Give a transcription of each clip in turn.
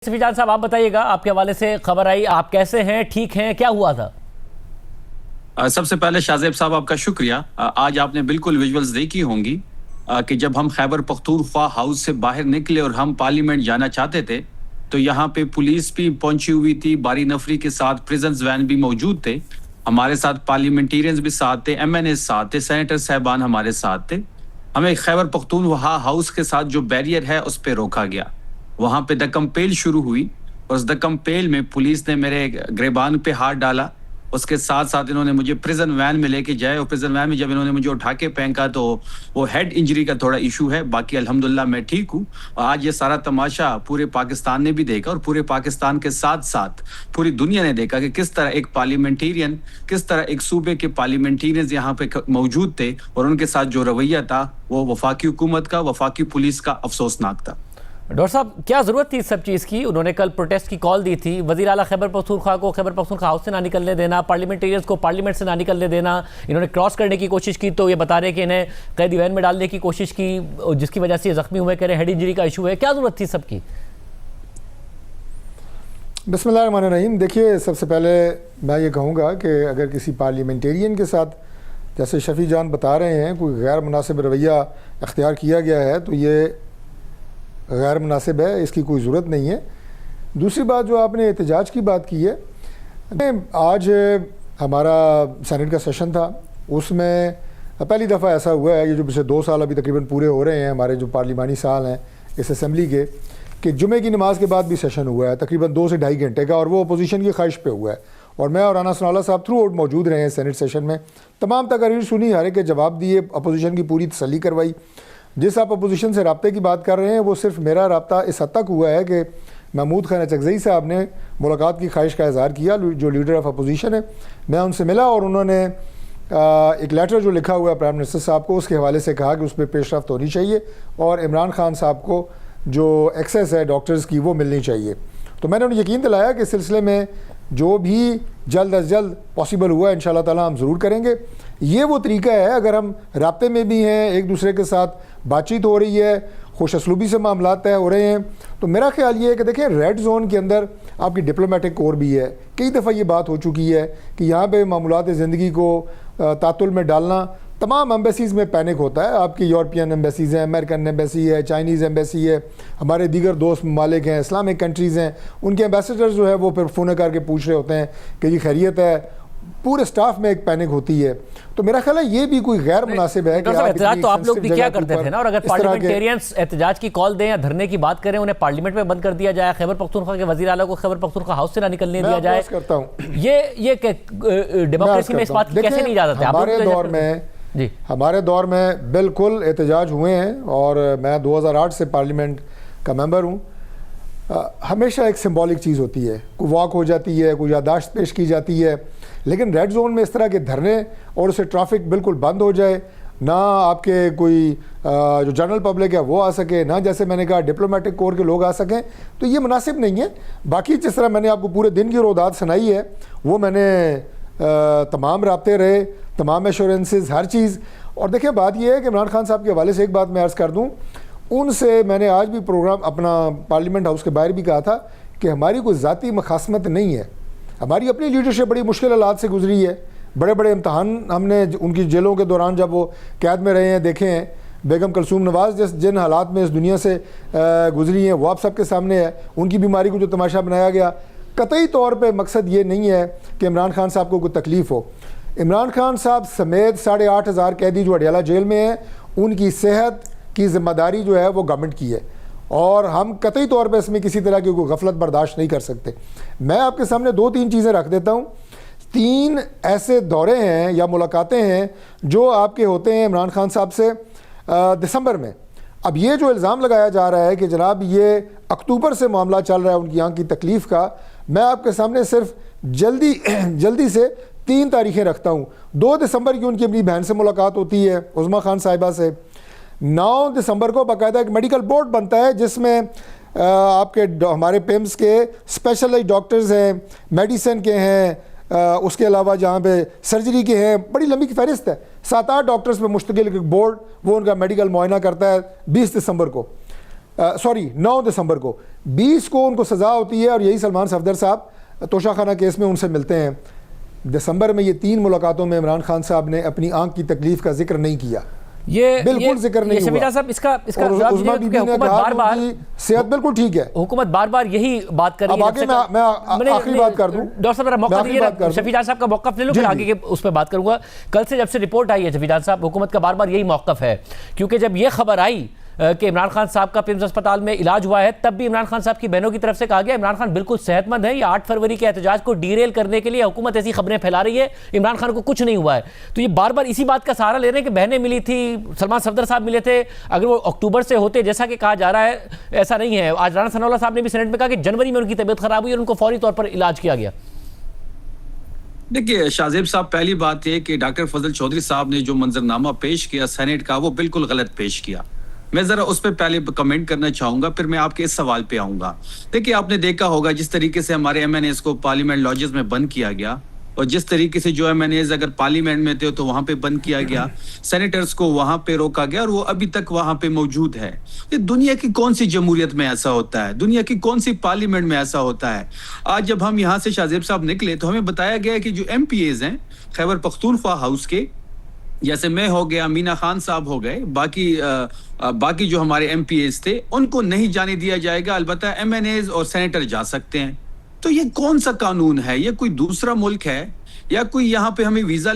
سفی جان صاحب آپ بتائیے گا، آپ کے حوالے سے خبر آئی، آپ کیسے ہیں، ٹھیک ہیں، کیا ہوا تھا؟ سب سے پہلے شاہزیب صاحب آپ کا شکریہ۔ آج آپ نے بالکل ویژولز دیکھی ہوں گی کہ جب ہم خیبر پختونخوا ہاؤس سے باہر نکلے اور ہم پارلیمنٹ جانا چاہتے تھے تو یہاں پہ پولیس بھی پہنچی ہوئی تھی، باری نفری کے ساتھ پریزنز وین بھی موجود تھے، ہمارے ساتھ پارلیمنٹیرینز بھی ساتھ تھے، ایم این اے ساتھ تھے، سینیٹر صاحبان ہمارے ساتھ تھے۔ ہمیں خیبر پختونخوا ہاؤس کے ساتھ جو بیریئر ہے اس پہ روکا گیا، وہاں پہ دکم پیل شروع ہوئی اور اس دکم پیل میں پولیس نے میرے گریبان پہ ہاتھ ڈالا، اس کے ساتھ ساتھ انہوں نے مجھے پریزن وین میں لے کے جائے اور پریزن وین میں جب انہوں نے مجھے اٹھا کے پھینکا تو وہ ہیڈ انجری کا تھوڑا ایشو ہے، باقی الحمدللہ میں ٹھیک ہوں۔ اور آج یہ سارا تماشا پورے پاکستان نے بھی دیکھا اور پورے پاکستان کے ساتھ ساتھ پوری دنیا نے دیکھا کہ کس طرح ایک پارلیمنٹیرین، کس طرح ایک صوبے کے پارلیمنٹیرینز یہاں پہ موجود تھے اور ان کے ساتھ جو رویہ تھا وہ وفاقی حکومت کا، وفاقی پولیس کا افسوسناک تھا۔ ڈاکٹر صاحب کیا ضرورت تھی اس سب چیز کی؟ انہوں نے کل پروٹیسٹ کی کال دی تھی، وزیر اعلیٰ خیبر پختونخوا کو خیبر پختونخوا ہاؤس سے نہ نکلنے دینا، پارلیمنٹیرینز کو پارلیمنٹ سے نہ نکلنے دینا، انہوں نے کراس کرنے کی کوشش کی تو یہ بتا رہے کہ انہیں قیدی وین میں ڈالنے کی کوشش کی جس کی وجہ سے یہ زخمی ہوئے، کہہ رہے ہیں ہیڈ انجری کا ایشو ہے، کیا ضرورت تھی سب کی؟ بسم اللہ الرحمن الرحیم۔ دیکھیے، سب سے پہلے میں یہ کہوں گا کہ اگر کسی پارلیمنٹیرین کے ساتھ جیسے شفیع جان بتا رہے ہیں کوئی غیر مناسب رویہ اختیار کیا گیا ہے تو یہ غیر مناسب ہے، اس کی کوئی ضرورت نہیں ہے۔ دوسری بات جو آپ نے احتجاج کی بات کی ہے، آج ہمارا سینٹ کا سیشن تھا، اس میں پہلی دفعہ ایسا ہوا ہے، یہ جو پچھلے 2 سال ابھی تقریباً پورے ہو رہے ہیں ہمارے جو پارلیمانی سال ہیں اس اسمبلی کے، کہ جمعے کی نماز کے بعد بھی سیشن ہوا ہے تقریباً 2 سے 2.5 گھنٹے کا، اور وہ اپوزیشن کی خواہش پہ ہوا ہے، اور میں اور رانا ثناء اللہ صاحب تھرو آؤٹ موجود رہے ہیں سینٹ سیشن میں، تمام تقاریر سنی، ہر ایک کے جواب دیے، اپوزیشن کی پوری تسلی کروائی۔ جس آپ اپوزیشن سے رابطے کی بات کر رہے ہیں وہ صرف میرا رابطہ اس حد تک ہوا ہے کہ محمود خان اچکزئی صاحب نے ملاقات کی خواہش کا اظہار کیا، جو لیڈر آف اپوزیشن ہے، میں ان سے ملا اور انہوں نے ایک لیٹر جو لکھا ہوا ہے پرائم منسٹر صاحب کو اس کے حوالے سے کہا کہ اس پہ پیش رفت ہونی چاہیے اور عمران خان صاحب کو جو ایکسیس ہے ڈاکٹرز کی وہ ملنی چاہیے۔ تو میں نے انہیں یقین دلایا کہ اس سلسلے میں جو بھی جلد از جلد پاسبل ہوا ان شاء اللہ تعالیٰ ہم ضرور کریں گے۔ یہ وہ طریقہ ہے، اگر ہم رابطے میں بھی ہیں، ایک دوسرے کے ساتھ بات چیت ہو رہی ہے، خوش اسلوبی سے معاملات طے ہو رہے ہیں، تو میرا خیال یہ ہے کہ دیکھیں ریڈ زون کے اندر آپ کی ڈپلومیٹک کور بھی ہے، کئی دفعہ یہ بات ہو چکی ہے کہ یہاں پہ معاملات زندگی کو تعطل میں ڈالنا، تمام ایمبیسیز میں پینک ہوتا ہے، آپ کی یورپین ایمبیسیز ہیں، امریکن ایمبیسی ہے، چائنیز ایمبیسی ہے، ہمارے دیگر دوست ممالک ہیں، اسلامک کنٹریز ہیں، ان کے ایمبیسیڈر جو ہے وہ پھر فون کر کے پوچھ رہے ہوتے ہیں کہ یہ خیریت ہے، پورے سٹاف میں ایک پینک ہوتی ہے۔ تو میرا خیال ہے یہ بھی کوئی غیر مناسب ہے کہ احتجاج تو آپ لوگ بھی کیا کرتے تھے نا، اور اگر پارلیمنٹیرینز احتجاج کی کال دیں یا دھرنے کی بات کریں انہیں پارلیمنٹ میں بند کر دیا جائے، خیبر پختونخوا کے وزیر اعلیٰ کو خیبر پختونخوا ہاؤس سے نہ نکلنے دیا جائے، یہ ڈیموکریسی میں اس بات کی کیسے نہیں اجازت ہے؟ ہمارے دور میں بالکل احتجاج ہوئے ہیں، اور میں 2008 سے پارلیمنٹ کا ممبر ہوں۔ ہمیشہ ایک سمبولک چیز ہوتی ہے، کوئی واک ہو جاتی ہے، کوئی یادداشت پیش کی جاتی ہے، لیکن ریڈ زون میں اس طرح کے دھرنے اور اسے ٹریفک بالکل بند ہو جائے، نہ آپ کے کوئی جو جنرل پبلک ہے وہ آ سکے، نہ جیسے میں نے کہا ڈپلومیٹک کور کے لوگ آ سکیں، تو یہ مناسب نہیں ہے۔ باقی جس طرح میں نے آپ کو پورے دن کی رودات سنائی ہے وہ میں نے تمام رابطے رہے، تمام ایشورنسز، ہر چیز۔ اور دیکھیں بات یہ ہے کہ عمران خان صاحب کے حوالے سے ایک بات میں عرض کر دوں، ان سے میں نے آج بھی پروگرام اپنا پارلیمنٹ ہاؤس کے باہر بھی کہا تھا کہ ہماری کوئی ذاتی مخاصمت نہیں ہے، ہماری اپنی لیڈرشپ بڑی مشکل حالات سے گزری ہے، بڑے بڑے امتحان ہم نے ان کی جیلوں کے دوران جب وہ قید میں رہے ہیں دیکھے ہیں، بیگم کلثوم نواز جن حالات میں اس دنیا سے گزری ہیں وہ آپ سب کے سامنے ہے، ان کی بیماری کو جو تماشا بنایا گیا۔ قطعی طور پہ مقصد یہ نہیں ہے کہ عمران خان صاحب کو کوئی تکلیف ہو۔ عمران خان صاحب سمیت 8,500 قیدی جو اڈیالہ جیل میں ہیں، ان کی صحت کی ذمہ داری جو ہے وہ گورنمنٹ کی ہے، اور ہم قطعی طور پہ اس میں کسی طرح کی کوئی غفلت برداشت نہیں کر سکتے۔ میں آپ کے سامنے 2-3 چیزیں رکھ دیتا ہوں۔ 3 ایسے دورے ہیں یا ملاقاتیں ہیں جو آپ کے ہوتے ہیں عمران خان صاحب سے دسمبر میں۔ اب یہ جو الزام لگایا جا رہا ہے کہ جناب یہ اکتوبر سے معاملہ چل رہا ہے ان کی آنکھ کی تکلیف کا، میں آپ کے سامنے صرف جلدی سے 3 تاریخیں رکھتا ہوں۔ 2 دسمبر کی ان کی اپنی بہن سے ملاقات ہوتی ہے، عظمیٰ خان صاحبہ سے۔ 9 دسمبر کو باقاعدہ ایک میڈیکل بورڈ بنتا ہے جس میں آپ کے ہمارے پیمز کے اسپیشلائزڈ ڈاکٹرز ہیں، میڈیسن کے ہیں، اس کے علاوہ جہاں پہ سرجری کے ہیں، بڑی لمبی کی فہرست ہے، 7-8 ڈاکٹرز پہ مشتمل ایک بورڈ، وہ ان کا میڈیکل معائنہ کرتا ہے 20 دسمبر کو۔ سوری 9 دسمبر کو، 20 کو ان کو سزا ہوتی ہے اور یہی سلمان صفدر صاحب توشہ خانہ کیس میں ان سے ملتے ہیں۔ دسمبر میں یہ 3 ملاقاتوں میں عمران خان صاحب نے اپنی آنکھ کی تکلیف کا ذکر نہیں کیا، بالکل ذکر نہیں ہوا۔ صاحب اس کا عظمیٰ بی بی نے کہا کہ ان کی صحت بالکل ٹھیک ہے۔ حکومت بار بار یہی بات کر رہی ہے۔ اب آگے میں آخری بات کر دوں، ڈاکٹر صاحب میرا موقع دیجیے، شفیع جان صاحب کا موقف لے لو پھر آگے اس پہ بات کروں گا۔ کل سے جب سے رپورٹ آئی ہے شفیع جان صاحب، حکومت کا بار بار یہی موقف ہے، کیونکہ جب یہ خبر آئی کہ عمران خان صاحب کا پمز اسپتال میں علاج ہوا ہے، تب بھی عمران خان صاحب کی بہنوں کی طرف سے کہا گیا عمران خان بالکل صحت مند ہے، یہ 8 فروری کے احتجاج کو ڈیریل کرنے کے لیے حکومت ایسی خبریں پھیلا رہی ہے، عمران خان کو کچھ نہیں ہوا ہے۔ تو یہ بار بار اسی بات کا سہارا لے رہے ہیں کہ بہنیں ملی تھی، سلمان صفدر صاحب ملے تھے، اگر وہ اکتوبر سے ہوتے جیسا کہ کہا جا رہا ہے ایسا نہیں ہے۔ آج رانا ثناء اللہ صاحب نے بھی سینٹ میں کہا کہ جنوری میں ان کی طبیعت خراب ہوئی اور ان کو فوری طور پر علاج کیا گیا۔ دیکھیے شاہزیب صاحب، پہلی بات یہ کہ ڈاکٹر فضل چودھری صاحب نے جو منظرنامہ پیش کیا سینٹ کا، وہ بالکل غلط پیش کیا۔ میں ذرا اس پہ پہلے کمنٹ کرنا چاہوں گا، پھر میں آپ کے اس سوال پہ آؤں گا۔ دیکھیے آپ نے دیکھا ہوگا جس طریقے سے ہمارے ایم این ایز کو پارلیمنٹ لاجز میں بند کیا گیا، اور جس طریقے سے جو ایم این ایز اگر پارلیمنٹ میں تھے تو وہاں پہ بند کیا گیا، سینیٹرز کو وہاں پہ روکا گیا، اور وہ ابھی تک وہاں پہ موجود ہے۔ یہ دنیا کی کون سی جمہوریت میں ایسا ہوتا ہے؟ دنیا کی کون سی پارلیمنٹ میں ایسا ہوتا ہے؟ آج جب ہم یہاں سے شاہزیب صاحب نکلے تو ہمیں بتایا گیا کہ جو ایم پی ایز ہیں خیبر پختونخوا ہاؤس کے، جیسے میں ہو گیا، مینا خان صاحب ہو گئے، باقی جو ہمارے ایم پی ایز تھے، ان کو نہیں جانے دیا جائے گا، البتہ ایم این ایز اور سینیٹر جا سکتے ہیں۔ تو یہ کون سا قانون ہے؟ یہ کوئی دوسرا ملک ہے یا کوئی یہاں پہ ہمیں ویزا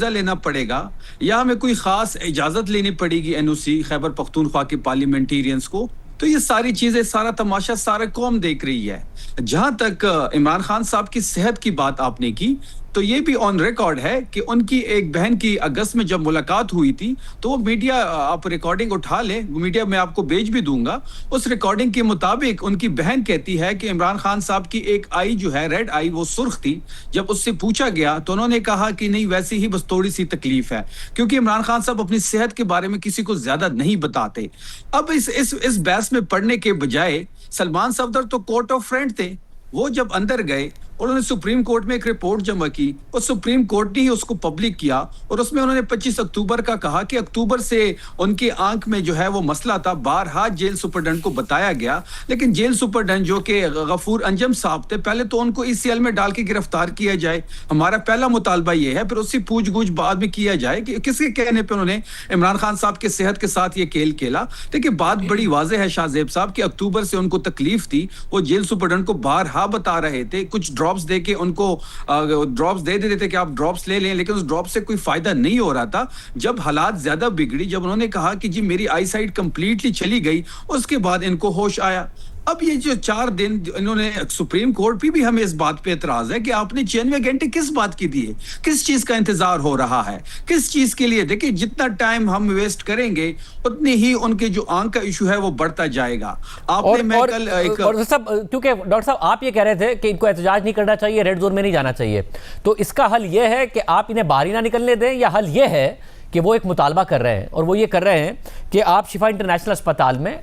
لینا پڑے گا، یا ہمیں کوئی خاص اجازت لینی پڑے گی این او سی خیبر پختونخوا کے پارلیمنٹیرینز کو؟ تو یہ ساری چیزیں، سارا تماشا سارا قوم دیکھ رہی ہے۔ جہاں تک عمران خان صاحب کی صحت کی بات آپ نے کی، تو یہ بھی آن ریکارڈ ہے کہ ان کی ایک بہن کی اگست میں جب ملاقات ہوئی تھی تو وہ میڈیا، آپ ریکارڈنگ اٹھا لیں، میڈیا میں آپ کو بھیج بھی دوں گا، اس ریکارڈنگ کے مطابق ان کی بہن کہتی ہے کہ عمران خان صاحب کی ایک آئی جو ہے ریڈ آئی، وہ سرخ تھی۔ جب اس سے پوچھا گیا تو انہوں نے کہا کہ نہیں، ویسے ہی بس تھوڑی سی تکلیف ہے، کیونکہ عمران خان صاحب اپنی صحت کے بارے میں کسی کو زیادہ نہیں بتاتے۔ اب اس بحث میں پڑھنے کے بجائے سلمان صفدر تو کورٹ آف فرینڈ تھے، وہ جب اندر گئے انہوں نے سپریم کورٹ میں ایک رپورٹ جمع کی، اور سپریم کورٹ نے ہی اس کو پبلک کیا، اور اس میں انہوں نے 25 اکتوبر کا کہا کہ اکتوبر سے ان کی آنکھ میں جو ہے وہ مسئلہ تھا، بارہا جیل سپرڈنٹ کو بتایا گیا، لیکن جیل سپرڈنٹ جو کہ غفور انجم صاحب تھے، پہلے تو ان کو ای سی ایل میں ڈال کے گرفتار کیا جائے، ہمارا پہلا مطالبہ یہ ہے، پھر اس سے پوچھ گچھ بعد میں کیا جائے کہ کس کے کہنے پہ انہوں نے عمران خان صاحب کے صحت کے ساتھ یہ کھیل کھیلا۔ دیکھیے بات بڑی واضح ہے شاہزیب صاحب کہ اکتوبر سے ان کو تکلیف تھی، وہ جیل سپرڈنٹ کو بارہا بتا رہے تھے، کچھ ڈراپس دے کے ان کو ڈراپس دے دیتے تھے کہ آپ ڈراپس لے لیں، لیکن اس ڈراپ سے کوئی فائدہ نہیں ہو رہا تھا۔ جب حالات زیادہ بگڑی، جب انہوں نے کہا کہ جی میری آئی سائٹ کمپلیٹلی چلی گئی، اس کے بعد ان کو ہوش آیا۔ اب یہ جو 4 دن انہوں نے سپریم کورٹ پہ بھی ہمیں اس بات پہ اعتراض ہے کہ آپ نے 96 گھنٹے کس بات کی دیے، کس چیز کا انتظار ہو رہا ہے، کس چیز کے لیے؟ دیکھیں جتنا ٹائم ہم ویسٹ کریں گے اتنی ہی ان کے جو آنکھ کا ایشو ہے وہ بڑھتا جائے گا۔ آپ نے میں کل ایک کیونکہ ڈاکٹر صاحب آپ یہ کہہ رہے تھے کہ ان کو احتجاج نہیں کرنا چاہیے، ریڈ زون میں نہیں جانا چاہیے، تو اس کا حل یہ ہے کہ آپ انہیں باہر ہی نہ نکلنے دیں، یا حل یہ ہے کہ وہ ایک مطالبہ کر رہے ہیں، اور وہ یہ کر رہے ہیں کہ آپ شفا انٹرنیشنل اسپتال میں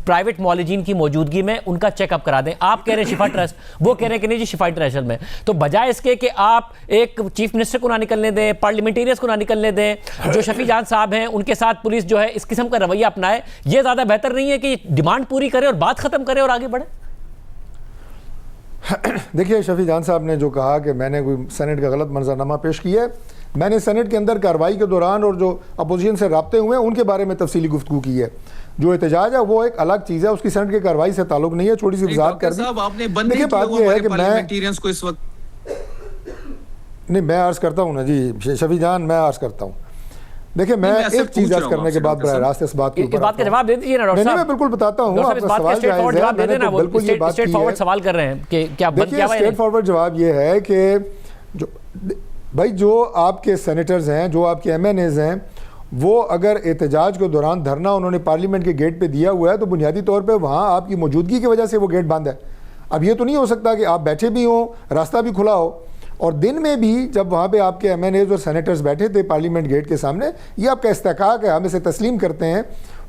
پرائیویٹ معالجین کی موجودگی میں ان کا چیک اپ کرا دیں؟ آپ کہہ رہے ہیں شفا ٹرسٹ، وہ کہہ رہے ہیں کہ نہیں جی شفا انٹرنیشنل میں، تو بجائے اس کے کہ آپ ایک چیف منسٹر کو نہ نکلنے دیں، پارلیمنٹیرینز کو نہ نکلنے دیں، جو شفیع جان صاحب ہیں ان کے ساتھ پولیس جو ہے اس قسم کا رویہ اپنائے، یہ زیادہ بہتر نہیں ہے کہ ڈیمانڈ پوری کرے اور بات ختم کرے اور آگے بڑھے؟ دیکھیے شفیع جان صاحب نے جو کہا کہ میں نے کوئی سینٹ کا غلط منظرنامہ پیش کیا ہے، میں نے سینٹ کے اندر کارروائی کے دوران اور جو اپوزیشن سے رابطے ہوئے ہیں ان کے بارے میں تفصیلی گفتگو کی ہے۔ جو احتجاج ہے وہ ایک الگ چیز ہے، اس کی سینٹ کی کارروائی سے تعلق نہیں ہے، چھوٹی سی وضاحت کر دی۔ دیکھیے بات یہ ہے کہ نہیں، میں عرض کرتا ہوں نا جی شفیع جان، میں عرض کرتا ہوں، دیکھیں میں ایک چیز عرض کرنے کے بعد براہ راست اس بات کے اوپر بات کا جواب دے دیجیے نا ڈاکٹر صاحب۔ میں بالکل بتاتا ہوں، آپ کا سوال جائز ہے، میں نے بالکل یہ بات کی ہے۔ اسٹریٹ فارورڈ سوال کر رہے ہیں کہ کیا بند کیا ہوا ہے؟ اسٹریٹ فارورڈ جواب یہ ہے کہ بھائی جو آپ کے سینیٹرز ہیں، جو آپ کے ایم این ایز ہیں، وہ اگر احتجاج کے دوران دھرنا انہوں نے پارلیمنٹ کے گیٹ پہ دیا ہوا ہے تو بنیادی طور پہ وہاں آپ کی موجودگی کی وجہ سے وہ گیٹ بند ہے۔ اب یہ تو نہیں ہو سکتا کہ آپ بیٹھے بھی ہوں، راستہ بھی کھلا ہو، اور دن میں بھی جب وہاں پہ آپ کے ایم این ایز اور سینیٹرز بیٹھے تھے پارلیمنٹ گیٹ کے سامنے، یہ آپ کا استحقاق ہے، ہم اسے تسلیم کرتے ہیں۔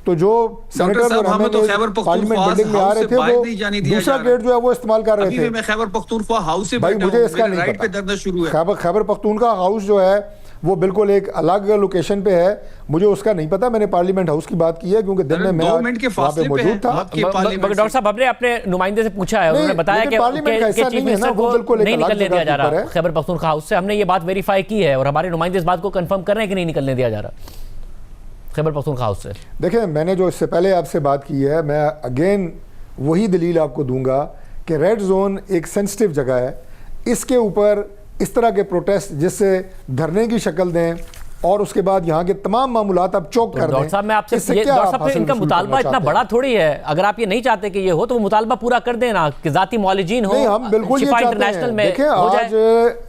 تو جو سینیٹرز اور M N As parliament building میں آ رہے تھے وہ دوسرا گیٹ جو ہے وہ استعمال کر رہے تھے۔ میں خیبر پختونخوا ہاؤس سے بھائی مجھے اس کا نہیں پتا، خیبر پختونخوا ہاؤس جو ہے وہ بالکل ایک الگ لوکیشن پہ ہے. مجھے اس کا نہیں پتا, میں نے پارلیمنٹ ہاؤس کی بات کی ہے کیونکہ دن میں 2 منٹ کے وہاں پہ فاصلے پہ موجود تھا. مگر ڈاکٹر صاحب ہم نے اپنے نمائندے سے پوچھا ہے, انہوں نے بتایا کہ چیف منسٹر کو نہیں نکلنے دیا جا رہا خیبر پختونخوا ہاؤس سے. ہم نے یہ بات ویریفائی کی ہے اور ہمارے نمائندے اس بات کو کنفرم کر رہے ہیں کہ نہیں نکلنے دیا جا رہا خیبر پختونخوا ہاؤس سے. دیکھیں میں نے جو اس سے پہلے آپ سے بات کی ہے, میں اگین وہی دلیل آپ کو دوں گا کہ ریڈ زون ایک سینسٹیو جگہ ہے. اس کے اوپر اس طرح کے پروٹیسٹ جس سے دھرنے کی شکل دیں اور اس کے بعد یہاں کے تمام معاملات آپ چوک کر دیں. ڈاکٹر صاحب میں آپ سے ڈاکٹر صاحب ان کا مطالبہ اتنا بڑا تھوڑی ہے, اگر آپ یہ نہیں چاہتے کہ یہ ہو تو وہ مطالبہ پورا کر دینا کہ ذاتی معالجین ہوں. نہیں ہم بالکل یہ چاہتے ہیں. دیکھیں آج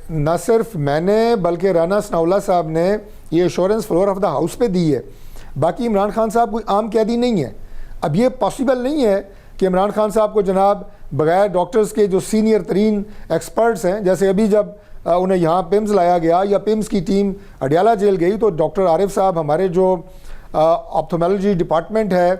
نہ صرف میں نے بلکہ رانا ثناء اللہ صاحب نے یہ assurance floor of the house پہ دی ہے. باقی عمران خان صاحب کوئی عام قیدی نہیں ہے. اب یہ پاسبل نہیں ہے کہ عمران خان صاحب کو جناب بغیر ڈاکٹرز کے جو سینئر ترین ایکسپرٹس ہیں, جیسے ابھی جب انہیں یہاں پیمز لایا گیا یا پیمز کی ٹیم اڈیالہ جیل گئی تو ڈاکٹر عارف صاحب ہمارے جو آپتھومیلوجی ڈپارٹمنٹ ہے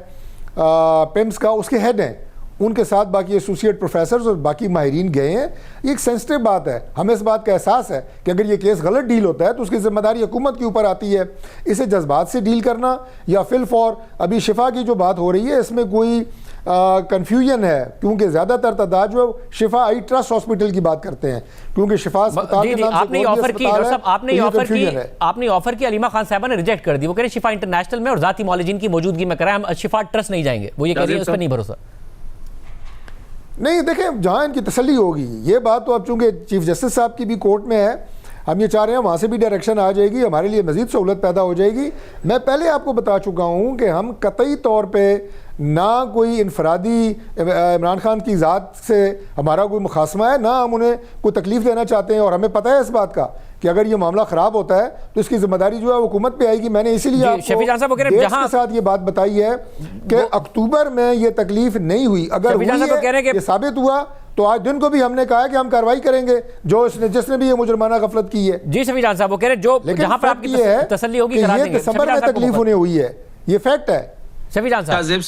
پیمز کا اس کے ہیڈ ہیں, ان کے ساتھ باقی ایسوسیٹ پروفیسرز اور باقی ماہرین گئے ہیں. یہ ایک سینسٹیو بات ہے, ہمیں اس بات کا احساس ہے کہ اگر یہ کیس غلط ڈیل ہوتا ہے تو اس کی ذمہ داری حکومت کے اوپر آتی ہے. اسے جذبات سے ڈیل کرنا یا فل فور ابھی شفا کی جو بات ہو رہی ہے اس میں کوئی کنفیوژن ہے کیونکہ زیادہ تر تعداد جو شفا آئی ٹرسٹ ہاسپٹل کی بات کرتے ہیں کیونکہ شفا اسپتال کے نام سے آپ نے آفر کی علیمہ خان صاحبہ نے ریجیکٹ کر دی. وہ کہہ رہے ہیں شفا انٹرنیشنل میں اور ذاتی معالجین کی موجودگی میں کرائیں, ہم شفا ٹرسٹ نہیں جائیں گے. وہ یہ کہہ رہی ہے اس پر نہیں بھروسہ. نہیں دیکھیں جہاں ان کی تسلی ہوگی, یہ بات تو اب چونکہ چیف جسٹس صاحب کی بھی کورٹ میں ہے, ہم یہ چاہ رہے ہیں وہاں سے بھی ڈائریکشن آ جائے گی, ہمارے لیے مزید سہولت پیدا ہو جائے گی. میں پہلے آپ کو بتا چکا ہوں کہ ہم قطعی طور پہ نہ کوئی انفرادی عمران خان کی ذات سے ہمارا کوئی مخاصمہ ہے, نہ ہم انہیں کوئی تکلیف دینا چاہتے ہیں, اور ہمیں پتہ ہے اس بات کا کہ اگر یہ معاملہ خراب ہوتا ہے تو اس کی ذمہ داری جو ہے حکومت پہ آئے گی. میں نے اسی لیے آپ کو ڈیٹس کے ساتھ یہ بات بتائی ہے کہ اکتوبر میں یہ تکلیف نہیں ہوئی. اگر ہوئی ہے یہ ثابت ہوا تو آج دن کو بھی ہم نے کہا کہ ہم کارروائی کریں گے جس نے بھی یہ مجرمانہ غفلت کی ہے. جی شفیع جان صاحب وہ کہہ رہے جو جہاں پر آپ کی تسلی ہوگی کہ یہ دسمبر میں تکلیف انہیں ہوئی ہے, یہ فیکٹ ہے. شاہزیب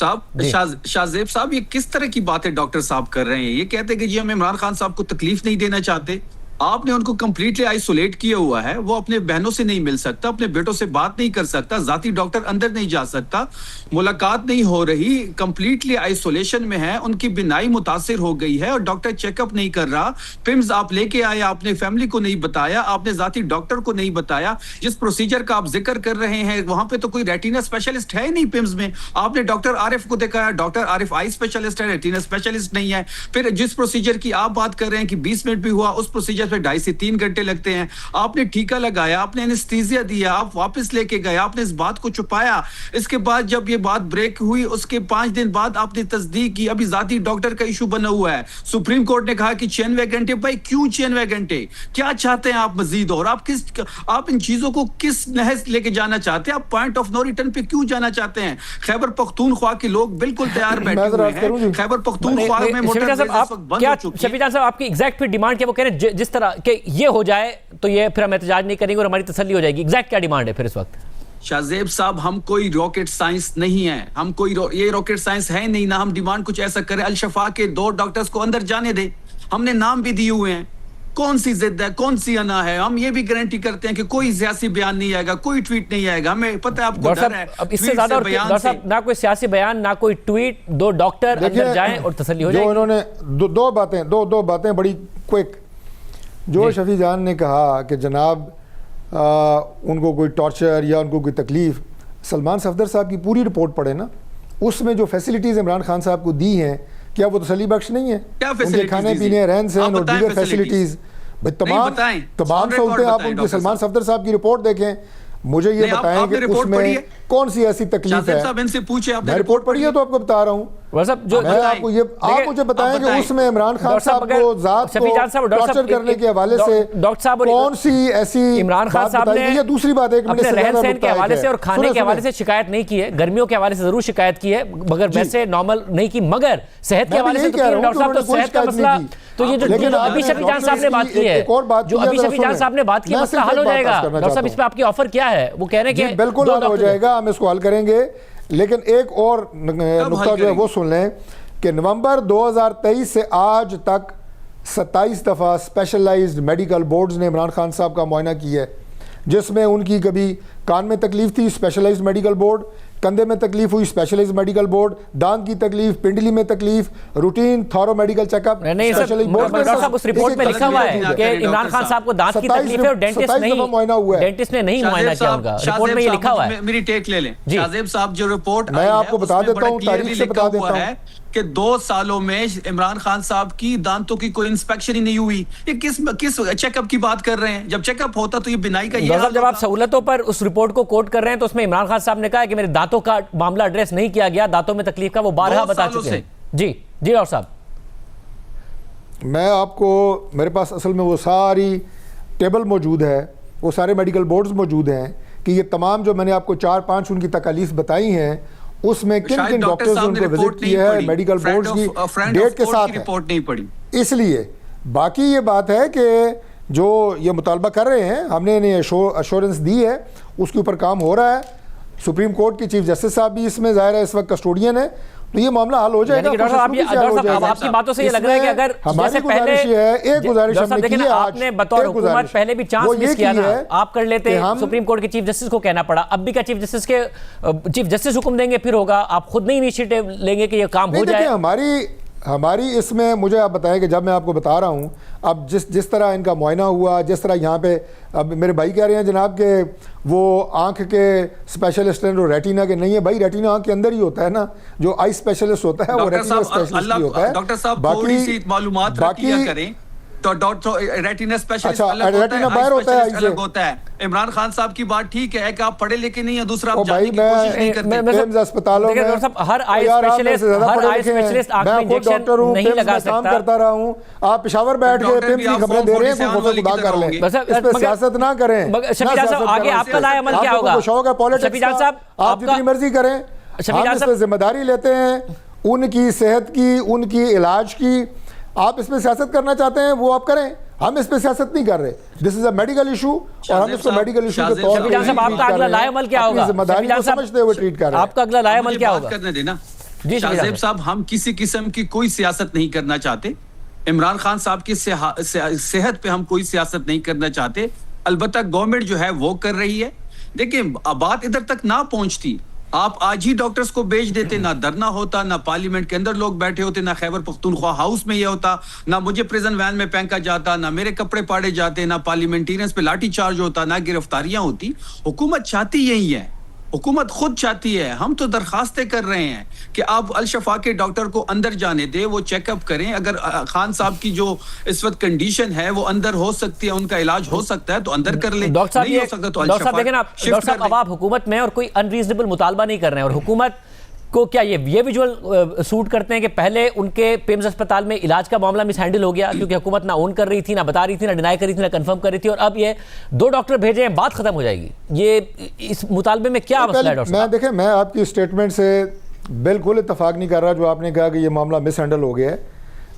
صاحب یہ کس طرح کی باتیں ڈاکٹر صاحب کر رہے ہیں؟ یہ کہتے ہیں کہ جی ہم عمران خان صاحب کو تکلیف نہیں دینا چاہتے. آپ نے ان کو کمپلیٹلی آئسولیٹ کیا ہوا ہے, وہ اپنے بہنوں سے نہیں مل سکتا, اپنے بیٹوں سے بات نہیں کر سکتا, ذاتی ڈاکٹر اندر نہیں جا سکتا, ملاقات نہیں ہو رہی, کمپلیٹلی آئسولیشن میں ہے, ان کی بینائی متاثر ہو گئی ہے اور ڈاکٹر چیک اپ نہیں کر رہا. پمز آپ لے کے آئے, آپ نے فیملی کو نہیں بتایا, آپ نے ذاتی ڈاکٹر کو نہیں بتایا. جس پروسیجر کا آپ ذکر کر رہے ہیں وہاں پہ تو کوئی ریٹینا اسپیشلسٹ ہے نہیں پمز میں. آپ نے ڈاکٹر عارف کو دکھایا, ڈاکٹر عارف آئی اسپیشلسٹ ہے, ریٹینا اسپیشلسٹ نہیں ہے. پھر جس پروسیجر کی آپ بات کر رہے ہیں کہ 20 منٹ بھی ہوا, اس پروسیجر پہ 2.5 سے 3 گھنٹے لگتے ہیں. آپ نے ٹھیکہ لگایا, آپ نے اینستھیزیا دیا, آپ واپس لے کے گئے, آپ نے اس بات کو چھپایا. اس کے بعد جب یہ بات بریک ہوئی اس کے 5 دن بعد آپ نے تصدیق کی. ابھی ذاتی ڈاکٹر کا ایشو بنا ہوا ہے. سپریم کورٹ نے کہا کہ 96 گھنٹے. بھائی کیوں 96 گھنٹے؟ کیا چاہتے ہیں آپ مزید؟ اور آپ ان چیزوں کو کس نحس لے کے جانا چاہتے ہیں؟ آپ پوائنٹ آف نو ریٹرن پہ کیوں جانا چاہتے ہیں؟ خیبر پختونخوا کے لوگ بالکل تیار بیٹھے ہوئے ہیں. خیبر پختونخوا میں موٹر ریس اس وقت بند ہو چکی ہے. شفیع جان صاحب آپ کی ایگزیکٹ پھر ڈیمانڈ کیا؟ وہ کہہ رہے ہیں جس طرح کہ یہ ہو جائے تو یہ پھر ہم احتجاج نہیں کریں گے اور ہماری تسلی ہو جائے گی. ایگزیکٹ کیا ڈیمانڈ ہے پھر اس وقت؟ شاہزیب صاحب ہم کوئی راکٹ سائنس نہیں ہے, ہم کوئی یہ راکٹ سائنس ہے نہیں, نہ ہم ڈیمانڈ کچھ ایسا کریں. الشفا کے 2 ڈاکٹرز کو اندر جانے دیں, ہم نے نام بھی دیے ہوئے ہیں. کون سی ضد ہے, کون سی انا ہے؟ ہم یہ بھی گارنٹی کرتے ہیں کہ کوئی سیاسی بیان نہیں آئے گا, کوئی ٹویٹ نہیں آئے گا. ہمیں پتہ ہے آپ کو ڈر ہے. اب اس سے زیادہ نہ کوئی سیاسی بیان, نہ کوئی ٹویٹ, 2 ڈاکٹر اندر جائیں اور تسلی ہو جائے. جو انہوں نے دو باتیں بڑی کوئک, جو شفیع جان نے کہا کہ جناب ان کو کوئی ٹارچر یا ان کو کوئی تکلیف, سلمان صفدر صاحب کی پوری رپورٹ پڑھے نا, اس میں جو فیسلٹیز عمران خان صاحب کو دی ہیں کیا وہ تسلی بخش نہیں ہے؟ ان کے کھانے پینے, رہن سہن اور دیگر فیسلٹیز, تمام سہولتیں آپ ان کے سلمان صفدر صاحب کی رپورٹ دیکھیں. مجھے یہ بتائیں کہ اس میں کون سی ایسی تکلیف ہے؟ میں رپورٹ پڑھی ہے تو آپ کو بتا رہا ہوں. آپ مجھے بتائیں کہ اس میں عمران خان صاحب کو ذات کو ٹارچر کرنے کے حوالے سے کون سی ایسی عمران خان صاحب نے یہ دوسری بات ایک منٹ سے رہن سہن کے حوالے سے اور کھانے کے حوالے سے شکایت نہیں کی ہے, گرمیوں کے حوالے سے ضرور شکایت کی ہے مگر ویسے نارمل نہیں کی, مگر صحت کے حوالے سے ڈاکٹر صاحب تو صحت کا مسئلہ تو یہ جو ابھی شفیع جان صاحب نے بات کی ہے, جو ابھی شفیع جان صاحب نے بات کی ہے مسئلہ حل ہو جائے گا. ڈاکٹر صاحب اس پہ آپ کی آفر کیا ہے؟ وہ کہہ رہے ہیں کہ بالکل حل ہو جائے گا, ہم اس کو حل کریں گے. لیکن ایک اور نقطہ جو ہے وہ سن لیں کہ نومبر 2023 سے آج تک 27 دفعہ اسپیشلائزڈ میڈیکل بورڈز نے عمران خان صاحب کا معائنہ کیا ہے. جس میں ان کی کبھی کان میں تکلیف تھی اسپیشلائزڈ میڈیکل بورڈ، کندھے میں تکلیف ہوئی اسپیشلائزڈ میڈیکل بورڈ، دانت کی تکلیف، پنڈلی میں تکلیف، routine thorough medical check up. نہیں سر، ڈاکٹر صاحب اس رپورٹ میں لکھا ہوا ہے کہ عمران خان صاحب کو دانت کی تکلیف ہے اور ڈینٹسٹ نے نہیں معائنہ کیا ان کا، رپورٹ میں یہ لکھا ہوا ہے۔ میری ٹیک لے لیں شاہزیب صاحب، جو رپورٹ میں آپ کو بتا دیتا ہوں، تاریخ سے بتا دیتا ہوں کہ 2 سالوں میں عمران خان صاحب کی دانتوں کی کوئی انسپیکشن ہی نہیں ہوئی۔ یہ کس چیک اپ کی بات کر رہے ہیں؟ جب چیک اپ ہوتا تو یہ بینائی کا یہ جب آپ سہولتوں پر اس رپورٹ کو کوٹ کر رہے ہیں تو اس میں عمران خان صاحب نے کہا کہ میرے دانتوں کا معاملہ ایڈریس نہیں کیا گیا، دانتوں میں تکلیف کا وہ بارہا بتا چکے ہیں۔ جی ڈاکٹر صاحب، میں آپ کو، میرے پاس اصل میں وہ ساری ٹیبل موجود ہے، وہ سارے میڈیکل بورڈز موجود ہیں کہ یہ تمام جو میں نے آپ کو 4-5 ان کی تکالیف بتائی ہیں، اس میں کن کن ڈاکٹرز ان کو وزٹ کیا ہے میڈیکل بورڈز کی ڈیٹ کے ساتھ رپورٹ نہیں پڑھی۔ اس لیے باقی یہ بات ہے کہ جو یہ مطالبہ کر رہے ہیں، ہم نے انہیں ایشورنس دی ہے، اس کے اوپر کام ہو رہا ہے۔ سپریم کورٹ کی چیف جسٹس صاحب بھی اس میں ظاہر ہے اس وقت کسٹوڈین ہے، تو یہ معاملہ حل ہو جائے گا۔ اب آپ کی باتوں سے یہ لگ رہا ہے کہ اگر ہماری گزارش یہ ہے، ایک گزارش ہم نے کی ہے، آپ نے بطور حکومت پہلے بھی چانس مس کیا نا، آپ کر لیتے، سپریم کورٹ کے چیف جسٹس کو کہنا پڑا، اب بھی کیا چیف جسٹس حکم دیں گے پھر ہوگا؟ آپ خود نہیں انیشیٹو لیں گے کہ یہ کام ہو جائے؟ ہماری اس میں، مجھے آپ بتائیں کہ جب میں آپ کو بتا رہا ہوں، اب جس طرح ان کا معائنہ ہوا، جس طرح یہاں پہ اب میرے بھائی کہہ رہے ہیں جناب کہ وہ آنکھ کے اسپیشلسٹ ہیں جو ریٹینا کے نہیں ہے، بھائی ریٹینا آنکھ کے اندر ہی ہوتا ہے نا، جو آئی اسپیشلسٹ ہوتا ہے وہ ریٹینا اسپیشلسٹ ہی ہوتا ہے۔ ڈاکٹر صاحب تھوڑی سی معلومات کریں تو ریٹینا اسپیشلسٹ باہر ہوتا ہے۔ عمران خان صاحب کی بات ٹھیک ہے کہ آپ پڑھے لکھے نہیں ہیں، دوسرا آپ جاننے کی کوشش نہیں کرتے۔ اسپتالوں میں ہر آئی اسپیشلسٹ آنکھ میں انجیکشن نہیں لگا سکتا۔ کام کرتا رہا ہوں، آپ پشاور بیٹھ کے پیمز کی خبریں دے رہے ہیں، کوئی خدا کر لیں، اس پہ سیاست نہ کریں۔ شفیع جان صاحب، آگے آپ کا لائے عمل کیا ہوگا؟ شوق ہے پالیٹکس کا، آپ جتنی مرضی کریں، ہم اس پہ ذمہ داری لیتے ہیں، ان کی صحت کی، ان کی علاج کی۔ آپ اس پہ سیاست کرنا چاہتے ہیں وہ آپ کریں، ہم اس پہ سیاست نہیں کر رہے۔ دس از اے میڈیکل ایشو اور ہم اس کو میڈیکل ایشو کے طور پر آپ کا اگلا لائے عمل کیا ہوگا؟ ذمہ داری کو سمجھتے ہوئے ٹریٹ کر رہے ہیں۔ آپ کا اگلا لائے عمل کیا ہوگا؟ کرنے دینا شاہزیب صاحب، ہم کسی قسم کی کوئی سیاست نہیں کرنا چاہتے۔ عمران خان صاحب کی صحت پہ ہم کوئی سیاست نہیں کرنا چاہتے، البتہ گورنمنٹ جو ہے وہ کر رہی ہے۔ دیکھیں بات ادھر تک نہ پہنچتی، آپ آج ہی ڈاکٹرز کو بیچ دیتے، نہ دھرنا ہوتا، نہ پارلیمنٹ کے اندر لوگ بیٹھے ہوتے، نہ خیبر پختونخوا ہاؤس میں یہ ہوتا، نہ مجھے پریزن وین میں پھینکا جاتا، نہ میرے کپڑے پاڑے جاتے، نہ پارلیمنٹیرینز پہ لاٹھی چارج ہوتا، نہ گرفتاریاں ہوتی۔ حکومت چاہتی یہی ہے، حکومت خود چاہتی ہے، ہم تو درخواستیں کر رہے ہیں کہ آپ الشفا کے ڈاکٹر کو اندر جانے دیں، وہ چیک اپ کریں۔ اگر خان صاحب کی جو اس وقت کنڈیشن ہے وہ اندر ہو سکتی ہے، ان کا علاج ہو سکتا ہے تو اندر کر لیں، نہیں ہو سکتا تو ڈاکٹر صاحب دیکھیں نا، ڈاکٹر صاحب اب آپ حکومت میں اور کوئی انریزنیبل مطالبہ نہیں کر رہے ہیں، اور حکومت کو کیا یہ ویژول سوٹ کرتے ہیں کہ پہلے ان کے پیمز اسپتال میں علاج کا معاملہ مس ہینڈل ہو گیا کیونکہ حکومت نہ اون کر رہی تھی، نہ بتا رہی تھی، نہ ڈینائی کر رہی تھی، نہ کنفرم کر رہی تھی، اور اب یہ 2 ڈاکٹر بھیجے ہیں، بات ختم ہو جائے گی۔ یہ اس مطالبے میں کیا مسئلہ ہے ڈاکٹر صاحب؟ دیکھیں، میں آپ کی اسٹیٹمنٹ سے بالکل اتفاق نہیں کر رہا جو آپ نے کہا کہ یہ معاملہ مس ہینڈل ہو گیا ہے۔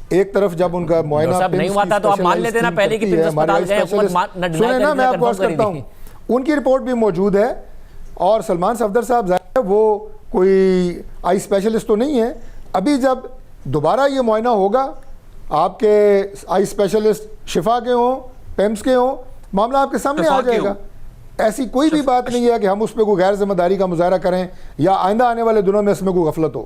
ایک طرف جب ان کا معائنہ نہیں ہوا تھا تو آپ مان لیتے نا پہلے کی پیمز اسپتال گئے، حکومت نہ ڈینائی نا، میں آپ کو عرض کرتا ہوں ان کی رپورٹ بھی موجود ہے، اور سلمان صفدر صاحب ظاہر ہے وہ کوئی آئی اسپیشلسٹ تو نہیں ہے۔ ابھی جب دوبارہ یہ معائنہ ہوگا، آپ کے آئی اسپیشلسٹ شفا کے ہوں، پیمز کے ہوں، معاملہ آپ کے سامنے آ جائے گا۔ ایسی کوئی بھی بات نہیں ہے کہ ہم اس پہ کوئی غیر ذمہ داری کا مظاہرہ کریں یا آئندہ آنے والے دنوں میں اس میں کوئی غفلت ہو۔